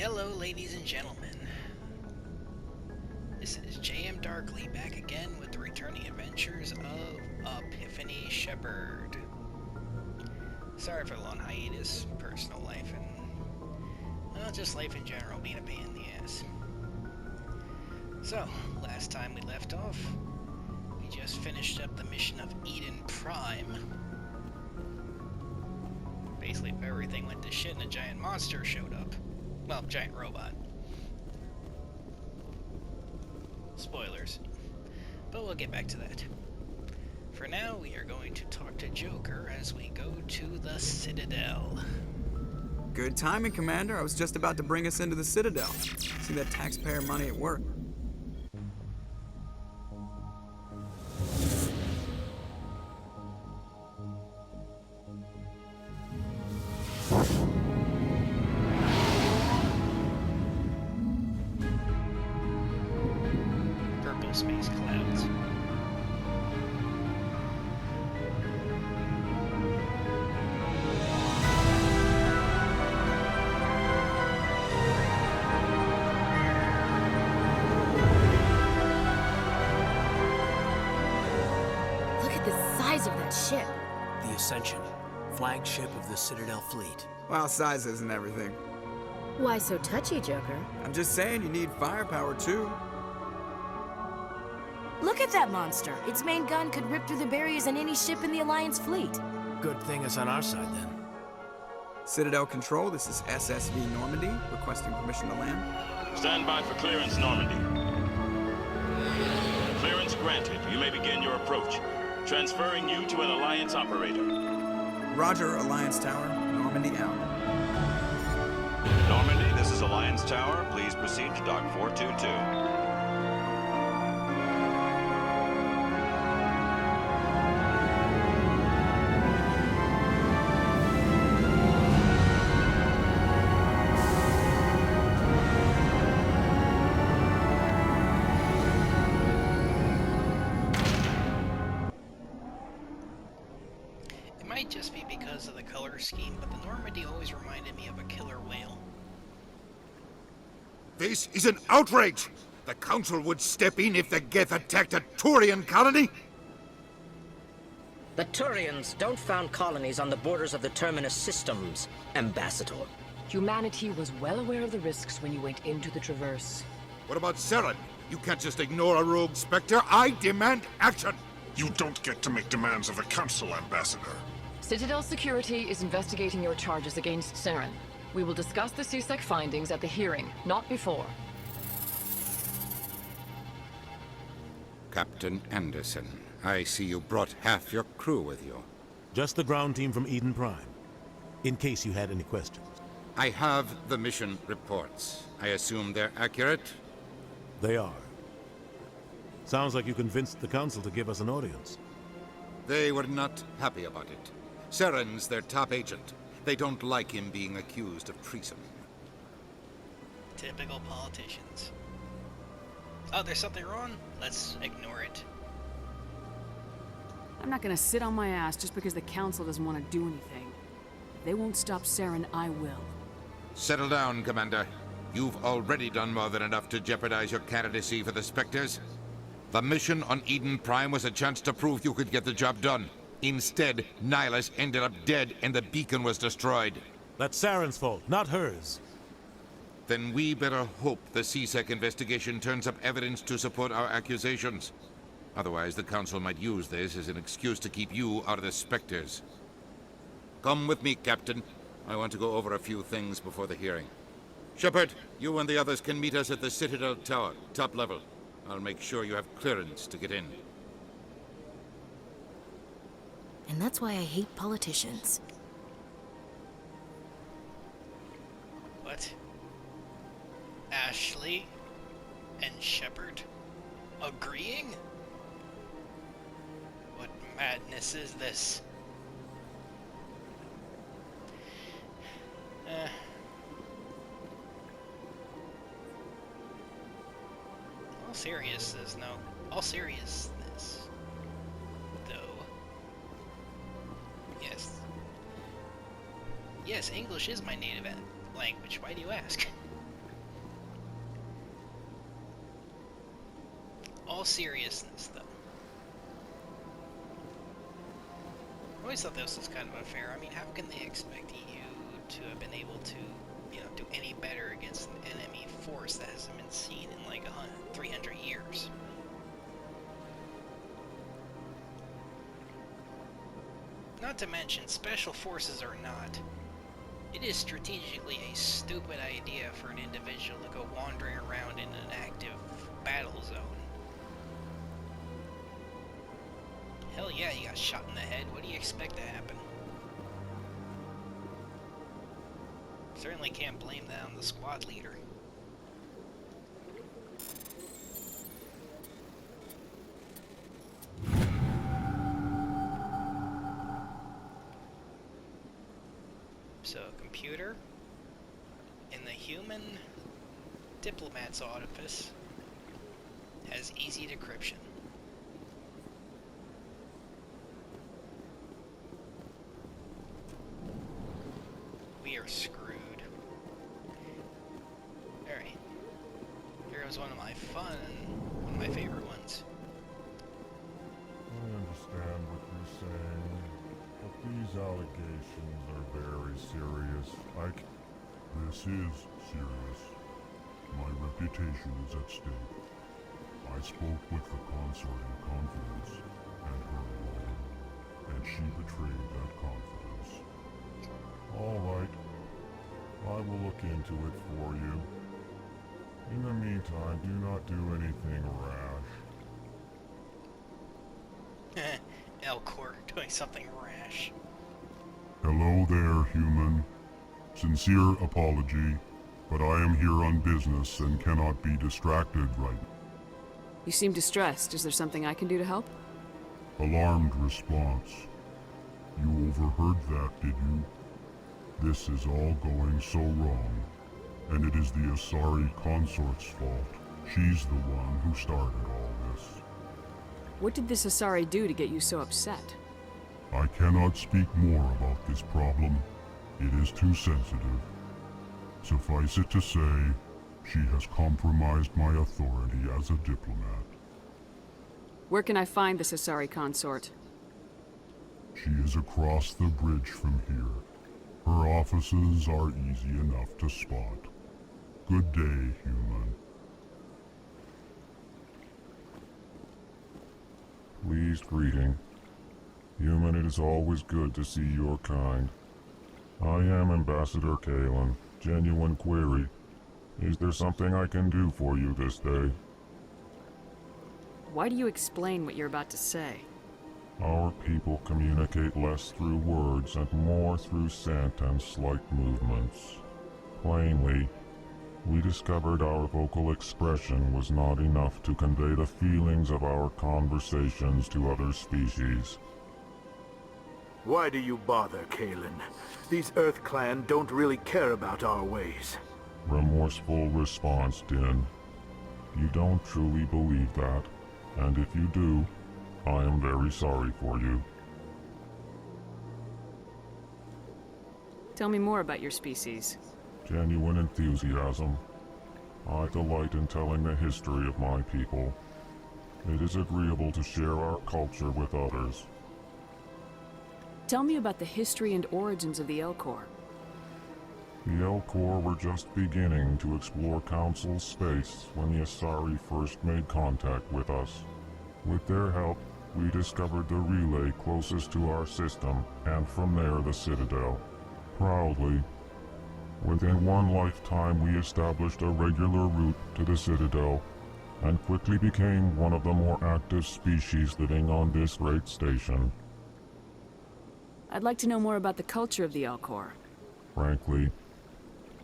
Hello, ladies and gentlemen. This is J.M. Darkly back again with the returning adventures of Epiphany Shepherd. Sorry for the long hiatus, personal life, and well, just life in general being a pain in the ass. So, last time we left off, we just finished up the mission of Eden Prime. Basically, everything went to shit and a giant monster showed up. Well, giant robot. Spoilers. But we'll get back to that. For now, we are going to talk to Joker as we go to the Citadel. Good timing, Commander. I was just about to bring us into the Citadel. See that taxpayer money at work. Purple space clouds. Look at the size of that ship. The Ascension, flagship of the Citadel fleet. Well, size isn't everything. Why so touchy, Joker? I'm just saying you need firepower, too. Look at that monster. Its main gun could rip through the barriers in any ship in the Alliance fleet. Good thing it's on our side, then. Citadel Control, this is SSV Normandy, requesting permission to land. Stand by for clearance, Normandy. Clearance granted. You may begin your approach. Transferring you to an Alliance operator. Roger, Alliance Tower. Normandy out. Normandy, this is Alliance Tower. Please proceed to Dock 422. It might just be because of the color scheme, but the Normandy always reminded me of a killer whale. This is an outrage! The Council would step in if the Geth attacked a Turian colony? The Turians don't found colonies on the borders of the Terminus systems, Ambassador. Humanity was well aware of the risks when you went into the Traverse. What about Saren? You can't just ignore a rogue Spectre. I demand action! You don't get to make demands of the Council, Ambassador. Citadel Security is investigating your charges against Saren. We will discuss the CSEC findings at the hearing, not before. Captain Anderson, I see you brought half your crew with you. Just the ground team from Eden Prime, in case you had any questions. I have the mission reports. I assume they're accurate? They are. Sounds like you convinced the Council to give us an audience. They were not happy about it. Saren's their top agent. They don't like him being accused of treason. Typical politicians. Oh, there's something wrong? Let's ignore it. I'm not gonna sit on my ass just because the Council doesn't want to do anything. If they won't stop Saren, I will. Settle down, Commander. You've already done more than enough to jeopardize your candidacy for the Spectres. The mission on Eden Prime was a chance to prove you could get the job done. Instead, Nihilus ended up dead and the beacon was destroyed. That's Saren's fault, not hers. Then we better hope the CSEC investigation turns up evidence to support our accusations. Otherwise, the Council might use this as an excuse to keep you out of the Spectres. Come with me, Captain. I want to go over a few things before the hearing. Shepard, you and the others can meet us at the Citadel Tower, top level. I'll make sure you have clearance to get in. And that's why I hate politicians. What? Ashley and Shepard agreeing? What madness is this? All seriousness, no. All seriousness, though. Yes, English is my native language. Why do you ask? all seriousness, though, I always thought this was kind of unfair. I mean, how can they expect you to have been able to, do any better against an enemy force that hasn't been seen in like 300 years? Not to mention, special forces or not, it is strategically a stupid idea for an individual to go wandering around in an active battle zone. Hell yeah, you got shot in the head. What do you expect to happen? Certainly can't blame that on the squad leader. So, computer, in the human diplomat's office, has easy decryption. We are screwed. Alright. Here goes one of my favorite ones. I understand what you're saying, but these allegations are very serious. This is serious. My reputation is at stake. I spoke with the consort in confidence, and her alone, and she betrayed that confidence. All right. I will look into it for you. In the meantime, do not do anything rash. Elcor doing something rash. Hello there, human. Sincere apology, but I am here on business and cannot be distracted right now. You seem distressed. Is there something I can do to help? Alarmed response. You overheard that, did you? This is all going so wrong, and it is the Asari consort's fault. She's the one who started all this. What did this Asari do to get you so upset? I cannot speak more about this problem. It is too sensitive. Suffice it to say, she has compromised my authority as a diplomat. Where can I find this Asari consort? She is across the bridge from here. Her offices are easy enough to spot. Good day, human. Pleased greeting. Human, it is always good to see your kind. I am Ambassador Kalen. Genuine query. Is there something I can do for you this day? Why do you explain what you're about to say? Our people communicate less through words and more through scent and slight movements. Plainly, we discovered our vocal expression was not enough to convey the feelings of our conversations to other species. Why do you bother, Kalen? These Earth Clan don't really care about our ways. Remorseful response, Din. You don't truly believe that, and if you do, I am very sorry for you. Tell me more about your species. Genuine enthusiasm. I delight in telling the history of my people. It is agreeable to share our culture with others. Tell me about the history and origins of the Elcor. The Elcor were just beginning to explore Council space when the Asari first made contact with us. With their help, we discovered the relay closest to our system, and from there the Citadel. Proudly, within one lifetime we established a regular route to the Citadel, and quickly became one of the more active species living on this great station. I'd like to know more about the culture of the Elcor. Frankly,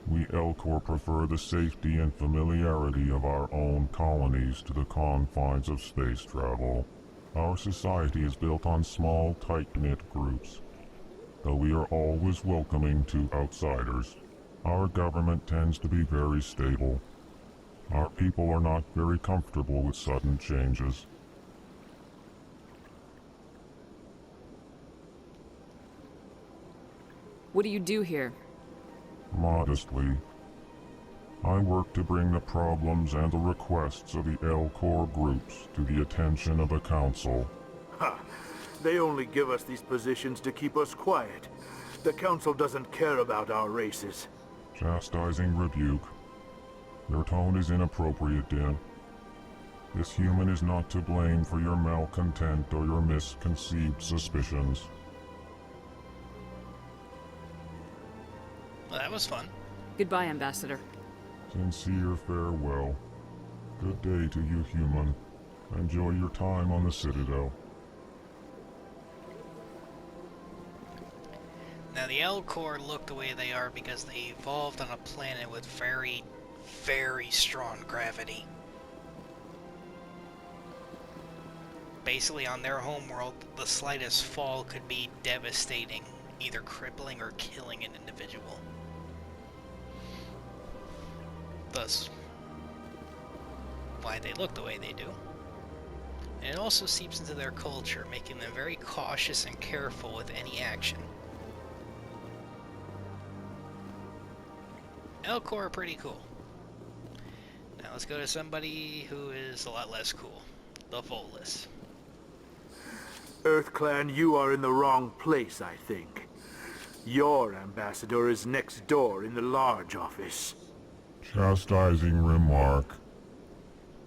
we Elcor prefer the safety and familiarity of our own colonies to the confines of space travel. Our society is built on small, tight-knit groups. Though we are always welcoming to outsiders, our government tends to be very stable. Our people are not very comfortable with sudden changes. What do you do here? Modestly, I work to bring the problems and the requests of the L-Corps groups to the attention of the Council. Ha! They only give us these positions to keep us quiet. The Council doesn't care about our races. Chastising rebuke. Your tone is inappropriate, Din. This human is not to blame for your malcontent or your misconceived suspicions. Well, that was fun. Goodbye, Ambassador. Sincere farewell. Good day to you, human. Enjoy your time on the Citadel. Now, the L-Corps look the way they are because they evolved on a planet with very, very strong gravity. Basically, on their homeworld, the slightest fall could be devastating, either crippling or killing an individual. Thus, why they look the way they do. And it also seeps into their culture, making them very cautious and careful with any action. L-Corps are pretty cool. Now let's go to somebody who is a lot less cool. The Volus. EarthClan, you are in the wrong place, I think. Your ambassador is next door in the large office. Chastising remark.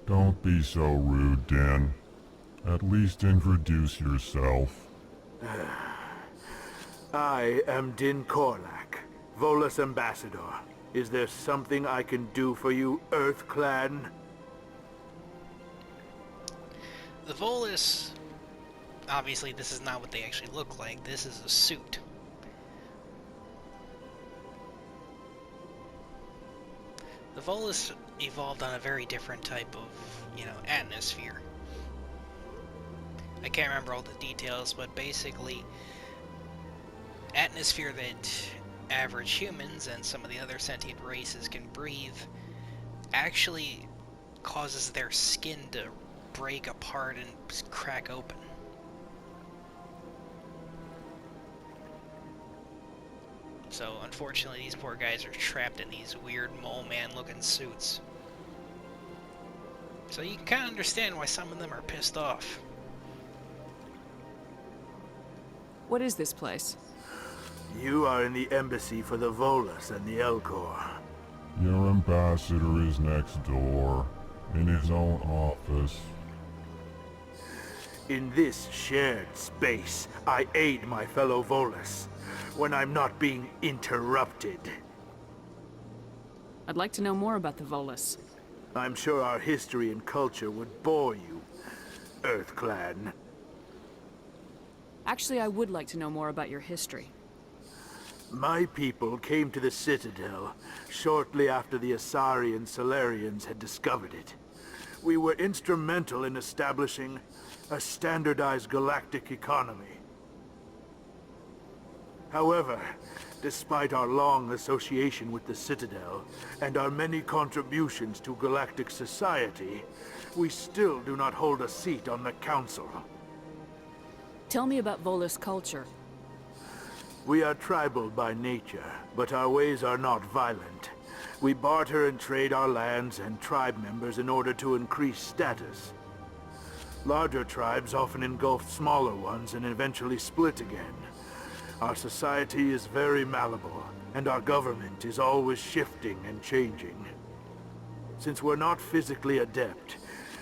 Don't be so rude, Din. At least introduce yourself. I am Din Korlak, Volus ambassador. Is there something I can do for you, EarthClan? The Volus, obviously this is not what they actually look like. This is a suit. The Volus evolved on a very different type of, atmosphere. I can't remember all the details, but basically, atmosphere that average humans and some of the other sentient races can breathe actually causes their skin to break apart and crack open. So unfortunately these poor guys are trapped in these weird mole man looking suits. So you can kind of understand why some of them are pissed off. What is this place? You are in the embassy for the Volus and the L-Corps. Your ambassador is next door, in his own office. In this shared space, I aid my fellow Volus when I'm not being interrupted. I'd like to know more about the Volus. I'm sure our history and culture would bore you, EarthClan. Actually, I would like to know more about your history. My people came to the Citadel shortly after the Asari and Solarians had discovered it. We were instrumental in establishing a standardized galactic economy. However, despite our long association with the Citadel and our many contributions to galactic society, we still do not hold a seat on the Council. Tell me about Volus culture. We are tribal by nature, but our ways are not violent. We barter and trade our lands and tribe members in order to increase status. Larger tribes often engulf smaller ones and eventually split again. Our society is very malleable, and our government is always shifting and changing. Since we're not physically adept,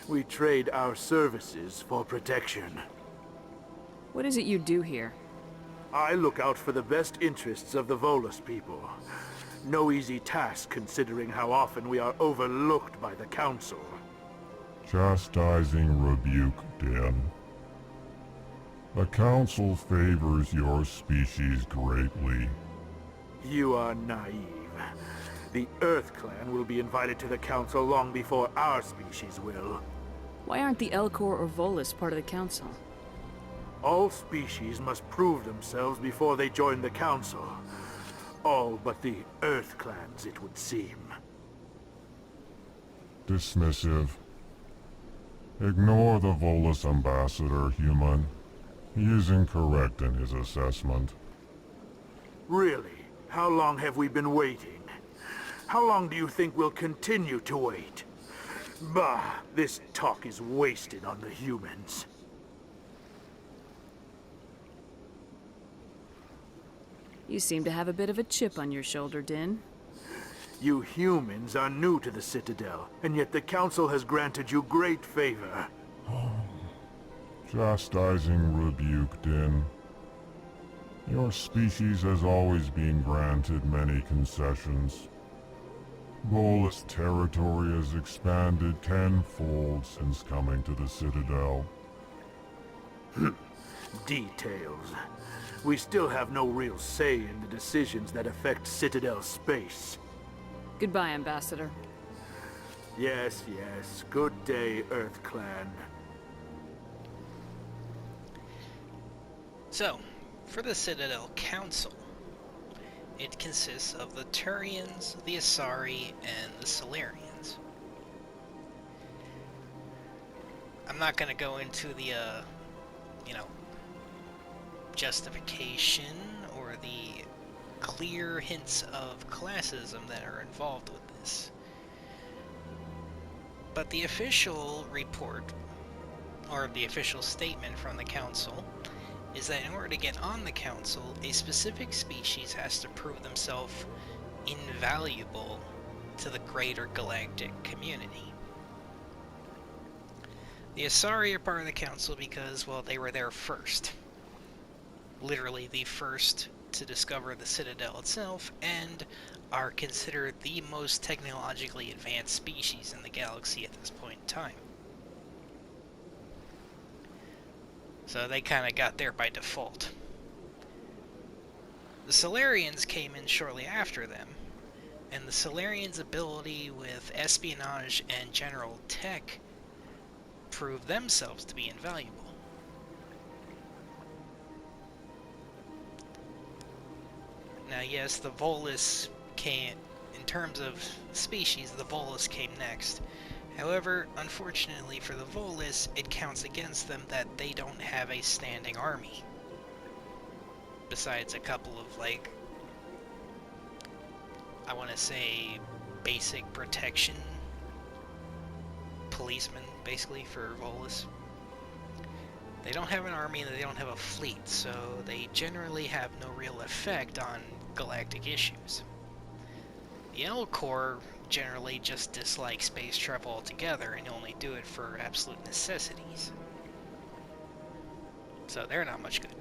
we trade our services for protection. What is it you do here? I look out for the best interests of the Volus people. No easy task considering how often we are overlooked by the Council. Chastising rebuke, Din. The Council favors your species greatly. You are naive. The EarthClan will be invited to the Council long before our species will. Why aren't the L-Corps or Volus part of the Council? All species must prove themselves before they join the Council. All but the EarthClans, it would seem. Dismissive. Ignore the Volus ambassador, human. He is incorrect in his assessment. Really? How long have we been waiting? How long do you think we'll continue to wait? Bah, this talk is wasted on the humans. You seem to have a bit of a chip on your shoulder, Din. You humans are new to the Citadel, and yet the Council has granted you great favor. Chastising rebuke, Din. Your species has always been granted many concessions. Volus territory has expanded tenfold since coming to the Citadel. Details. We still have no real say in the decisions that affect Citadel space. Goodbye, Ambassador. Yes, yes. Good day, Earth Clan. So, for the Citadel Council, it consists of the Turians, the Asari, and the Solarians. I'm not going to go into the, justification or the clear hints of classism that are involved with this. But the official report, or the official statement from the Council, is that in order to get on the Council, a specific species has to prove themselves invaluable to the greater galactic community. The Asari are part of the Council because, well, they were there first. Literally the first to discover the Citadel itself, and are considered the most technologically advanced species in the galaxy at this point in time. So they kind of got there by default. The Solarians came in shortly after them, and the Solarians' ability with espionage and general tech proved themselves to be invaluable. Now yes, the Volus came, in terms of species, the Volus came next. However, unfortunately for the Volus, it counts against them that they don't have a standing army. Besides a couple of, like, I want to say, basic protection policemen, basically, for Volus. They don't have an army and they don't have a fleet, so they generally have no real effect on galactic issues. The L Corps generally just dislike space travel altogether and only do it for absolute necessities. So they're not much good.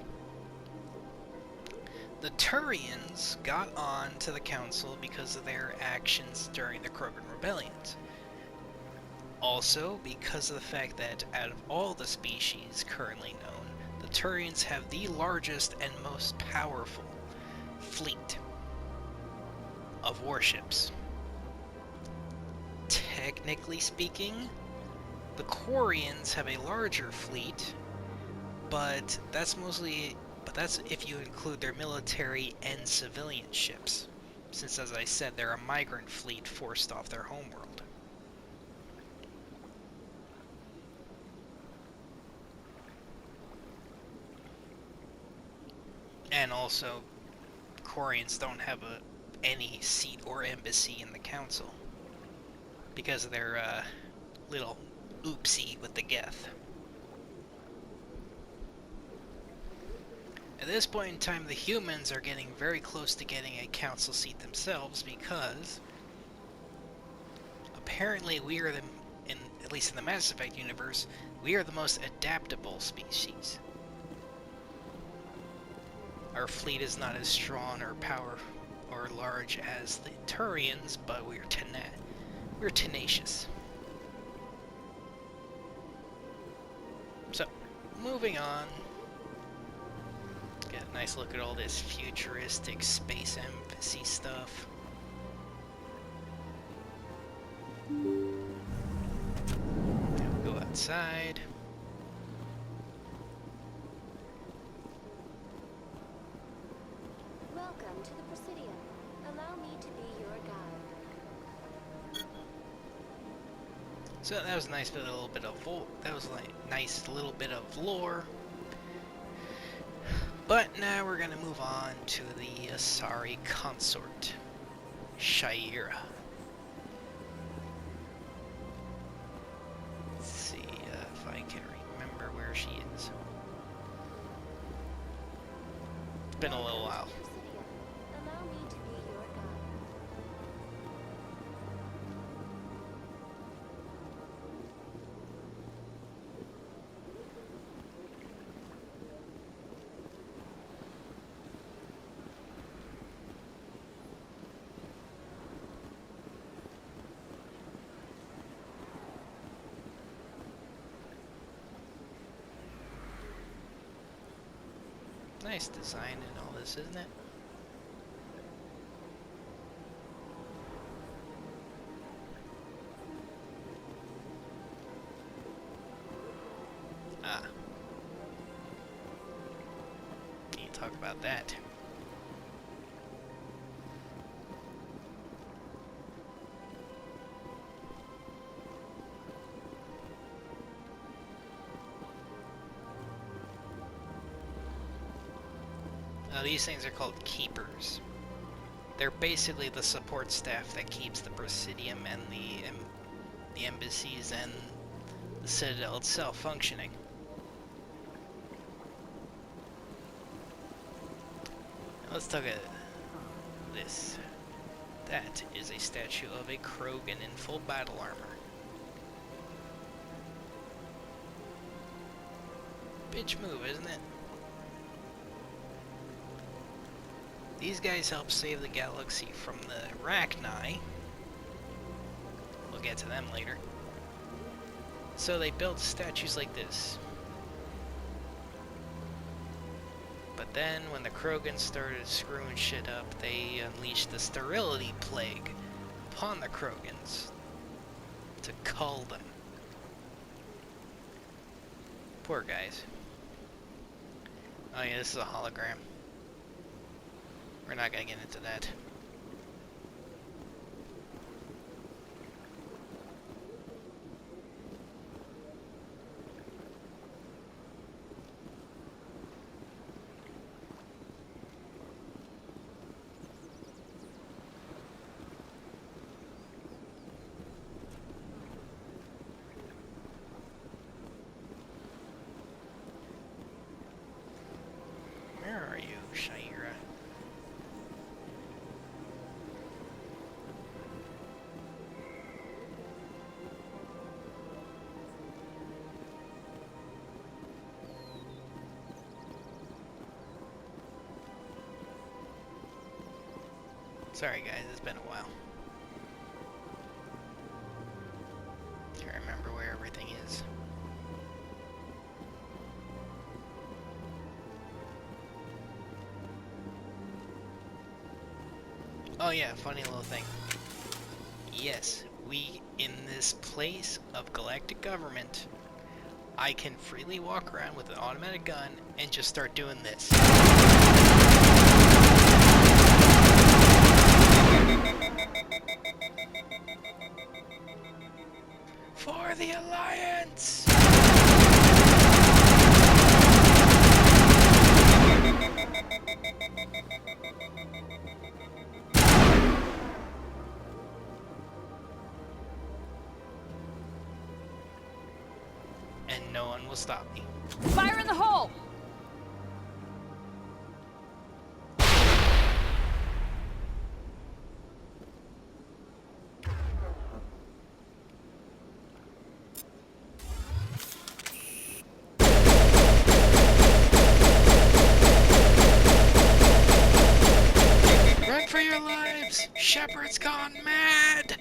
The Turians got on to the Council because of their actions during the Krogan Rebellions. Also, because of the fact that out of all the species currently known, the Turians have the largest and most powerful fleet of warships. Technically speaking, the Quarians have a larger fleet, but that's if you include their military and civilian ships, since, as I said, they're a migrant fleet forced off their homeworld. And also, Quarians don't have any seat or embassy in the Council because of their little oopsie with the Geth. At this point in time, the humans are getting very close to getting a council seat themselves because apparently we are at least in the Mass Effect universe, we are the most adaptable species. Our fleet is not as strong or powerful or large as the Turians, but we're tenacious. So, moving on. Get a nice look at all this futuristic space embassy stuff. Now we'll go outside. Welcome to the Presidium. Allow me to be your guide. So that was a nice little bit of nice little bit of lore. But now we're gonna move on to the Asari consort, Shaira. been a little while. Allow me to be your guide. Nice design and all this, isn't it? Ah. Can't talk about that. These things are called keepers. They're basically the support staff that keeps the Presidium and the embassies and the Citadel itself functioning. Now let's talk about this. That is a statue of a Krogan in full battle armor. Bitch move, isn't it? These guys help save the galaxy from the Arachni. We'll get to them later. So they built statues like this. But then, when the Krogan started screwing shit up, they unleashed the sterility plague upon the Krogans to cull them. Poor guys. Oh yeah, this is a hologram. We're not gonna get into that. Where are you, Shaira? Sorry guys, it's been a while. Can't remember where everything is. Oh yeah, funny little thing. Yes, we, in this place of galactic government, I can freely walk around with an automatic gun and just start doing this. For the Alliance! And no one will stop me. Fire in the hole! Run for your lives! Shepard's gone mad!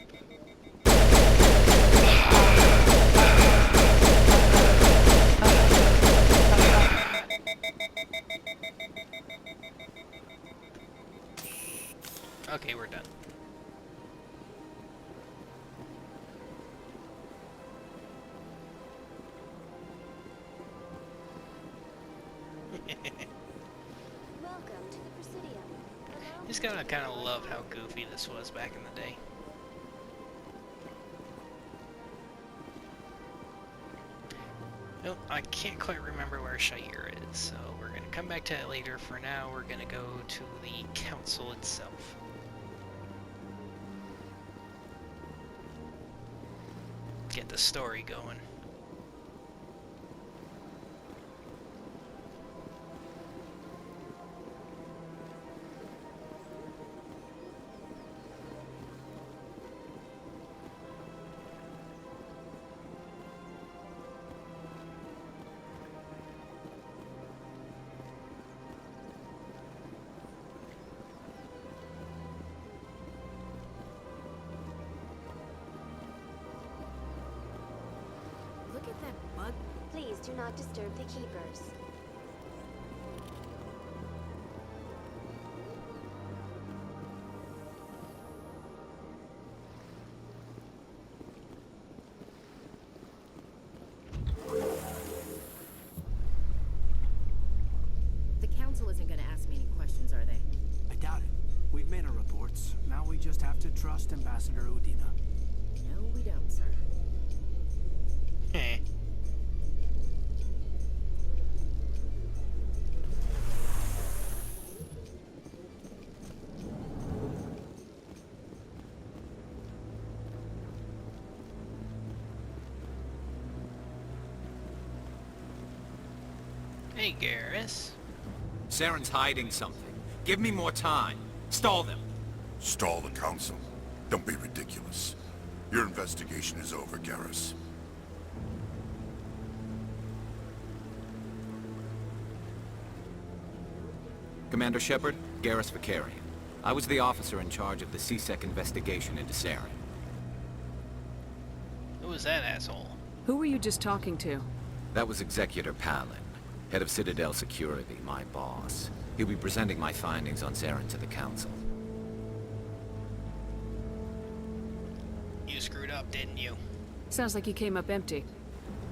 Okay, we're done. Welcome to the Presidium. Just kind of love how goofy this was back in the day. Nope, I can't quite remember where Shaira is, so we're gonna come back to that later. For now, we're gonna go to the council itself. Get the story going. Please do not disturb the keepers. The council isn't gonna ask me any questions, are they? I doubt it. We've made our reports. Now we just have to trust Ambassador Udina. No, we don't, sir. Heh. Hey, Garrus. Saren's hiding something. Give me more time. Stall them. Stall the council? Don't be ridiculous. Your investigation is over, Garrus. Commander Shepard, Garrus Vicarian. I was the officer in charge of the CSEC investigation into Saren. Who was that asshole? Who were you just talking to? That was Executor Palin, head of Citadel Security, my boss. He'll be presenting my findings on Saren to the council. You screwed up, didn't you? Sounds like you came up empty.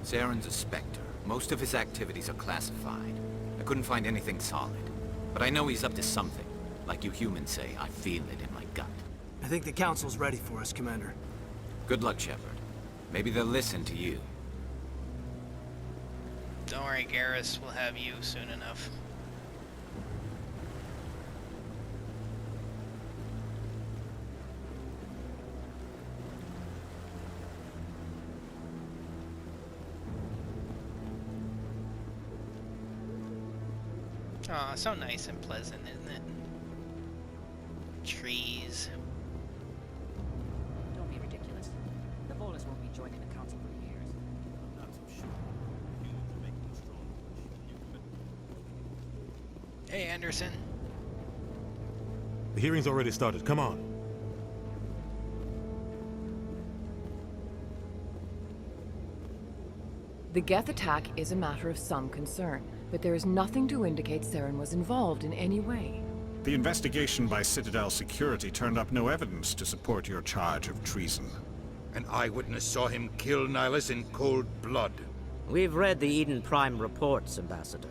Saren's a Spectre. Most of his activities are classified. I couldn't find anything solid. But I know he's up to something. Like you humans say, I feel it in my gut. I think the council's ready for us, Commander. Good luck, Shepard. Maybe they'll listen to you. Don't worry, Garrus. We'll have you soon enough. Aw, so nice and pleasant, isn't it? Trees. Don't be ridiculous. The Volus won't be joining the council for years. I'm not so sure. Humans are making a strong push. Hey, Anderson. The hearing's already started. Come on. The Geth attack is a matter of some concern, but there is nothing to indicate Saren was involved in any way. The investigation by Citadel Security turned up no evidence to support your charge of treason. An eyewitness saw him kill Nihilus in cold blood. We've read the Eden Prime reports, Ambassador.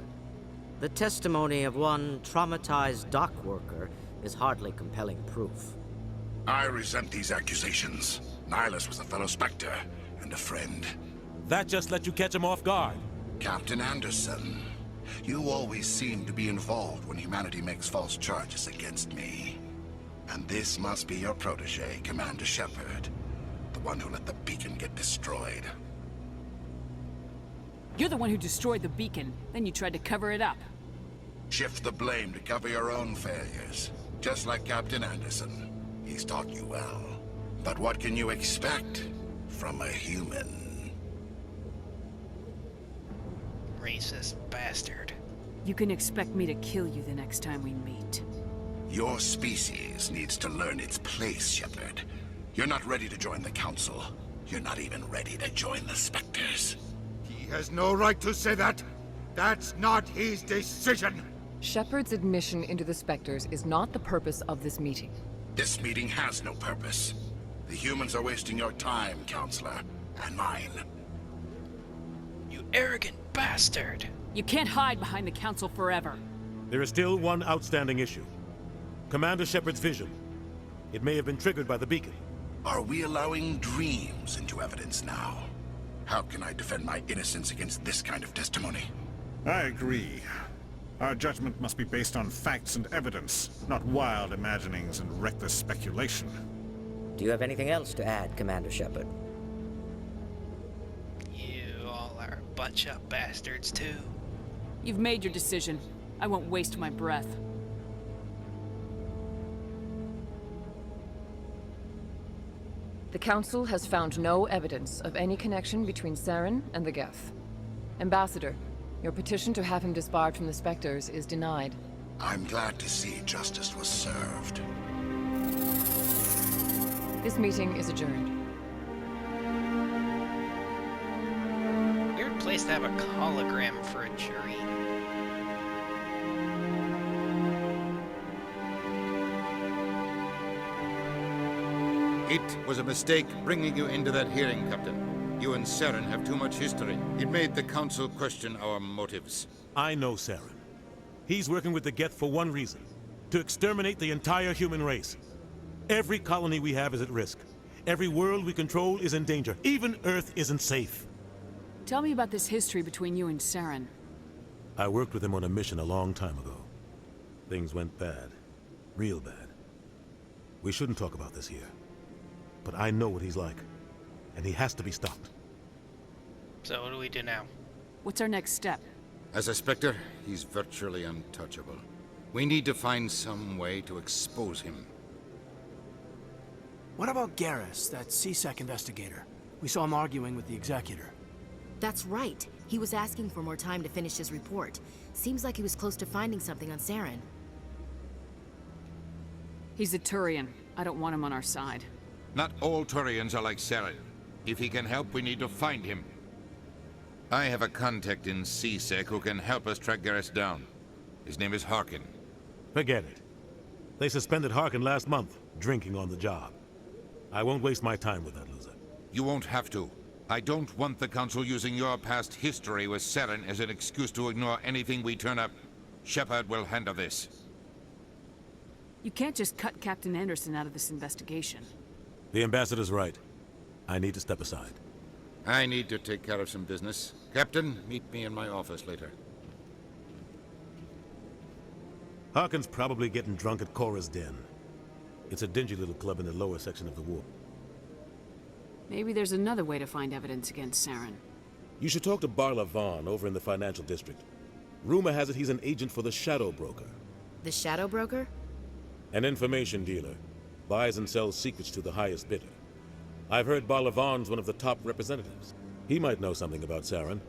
The testimony of one traumatized dock worker is hardly compelling proof. I resent these accusations. Nihilus was a fellow Spectre and a friend. That just let you catch him off guard. Captain Anderson, you always seem to be involved when humanity makes false charges against me. And this must be your protege, Commander Shepard. The one who let the beacon get destroyed. You're the one who destroyed the beacon, then you tried to cover it up. Shift the blame to cover your own failures. Just like Captain Anderson. He's taught you well. But what can you expect from a human? Racist bastard. You can expect me to kill you the next time we meet. Your species needs to learn its place, Shepard. You're not ready to join the Council. You're not even ready to join the Spectres. He has no right to say that. That's not his decision. Shepard's admission into the Spectres is not the purpose of this meeting. This meeting has no purpose. The humans are wasting your time, Counselor, and mine. You arrogant bastard! You can't hide behind the council forever. There is still one outstanding issue. Commander Shepard's vision. It may have been triggered by the beacon. Are we allowing dreams into evidence now? How can I defend my innocence against this kind of testimony? I agree. Our judgment must be based on facts and evidence, not wild imaginings and reckless speculation. Do you have anything else to add, Commander Shepard? You all are a bunch of bastards, too. You've made your decision. I won't waste my breath. The Council has found no evidence of any connection between Saren and the Geth. Ambassador, your petition to have him disbarred from the Spectres is denied. I'm glad to see justice was served. This meeting is adjourned. Weird place nice to have a hologram for a jury. It was a mistake bringing you into that hearing, Captain. You and Saren have too much history. It made the Council question our motives. I know Saren. He's working with the Geth for one reason. To exterminate the entire human race. Every colony we have is at risk. Every world we control is in danger. Even Earth isn't safe. Tell me about this history between you and Saren. I worked with him on a mission a long time ago. Things went bad. Real bad. We shouldn't talk about this here. But I know what he's like. And he has to be stopped. So what do we do now? What's our next step? As a Spectre, he's virtually untouchable. We need to find some way to expose him. What about Garrus, that CSEC investigator? We saw him arguing with the Executor. That's right. He was asking for more time to finish his report. Seems like he was close to finding something on Saren. He's a Turian. I don't want him on our side. Not all Turians are like Saren. If he can help, we need to find him. I have a contact in CSEC who can help us track Garrus down. His name is Harkin. Forget it. They suspended Harkin last month, drinking on the job. I won't waste my time with that loser. You won't have to. I don't want the Council using your past history with Saren as an excuse to ignore anything we turn up. Shepard will handle this. You can't just cut Captain Anderson out of this investigation. The Ambassador's right. I need to step aside. I need to take care of some business. Captain, meet me in my office later. Harkin's probably getting drunk at Cora's Den. It's a dingy little club in the lower section of the warp. Maybe there's another way to find evidence against Saren. You should talk to Barla Vaughn over in the financial district. Rumor has it he's an agent for the Shadow Broker. The Shadow Broker? An information dealer. Buys and sells secrets to the highest bidder. I've heard Barla Vaughn's one of the top representatives. He might know something about Saren,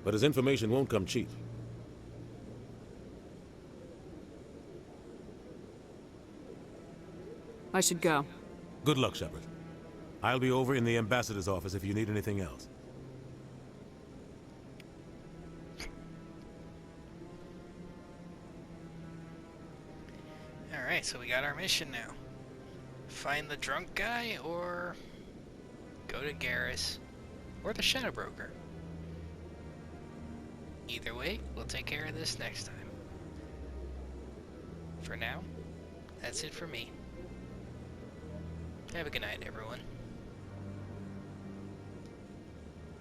but his information won't come cheap. I should go. Good luck, Shepard. I'll be over in the Ambassador's office if you need anything else. Alright, so we got our mission now. Find the drunk guy, or go to Garrus, or the Shadow Broker. Either way, we'll take care of this next time. For now, that's it for me. Have a good night, everyone.